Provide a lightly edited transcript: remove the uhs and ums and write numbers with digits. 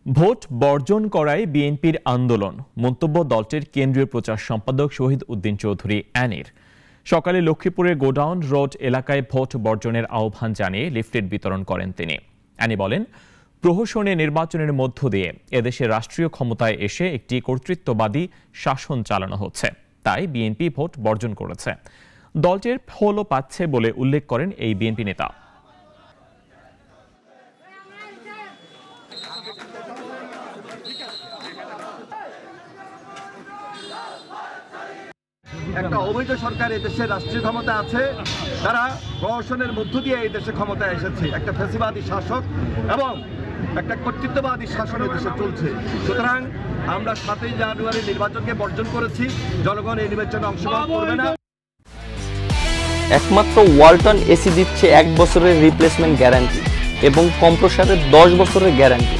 Vote বর্জন করায় বিএনপির আন্দোলন, মন্তব্য দলটির কেন্দ্রীয় প্রচার সম্পাদক শহীদ উদ্দিন চৌধুরী অ্যানির। সকালে লক্ষ্মীপুরের গোডাউন রোড এলাকায় ভোট বর্জনের আহ্বান জানিয়ে লিফলেট বিতরণ করেন তিনি। অ্যানি বলেন, প্রহসনে নির্বাচনের মধ্য দিয়ে এদেশে রাষ্ট্রীয় ক্ষমতায় এসে একটি কর্তৃত্ববাদী শাসন চালানো হচ্ছে, তাই বিএনপি ভোট বর্জন করেছে। দলটির ফলও পাচ্ছে বলে উল্লেখ করেন এই বিএনপি নেতা। একটা অবৈধ সরকার এদেশে রাষ্ট্রীয় ক্ষমতা আছে, তারা প্রহসনের মধ্য দিয়ে এই দেশে ক্ষমতায় এসেছে। একটা ফ্যাসিবাদী শাসক এবং একটা কর্তৃত্ববাদী শাসন দেশে চলছে। সুতরাং আমরা 7ই জানুয়ারি নির্বাচনকে বর্জন করেছি। জনগণ এই নির্বাচনে অংশগ্রহণ করবে না। একমাত্র ওয়ালটন এসি দিচ্ছে 1 বছরের রিপ্লেসমেন্ট গ্যারান্টি এবং কম্প্রেসারের 10 বছরের গ্যারান্টি।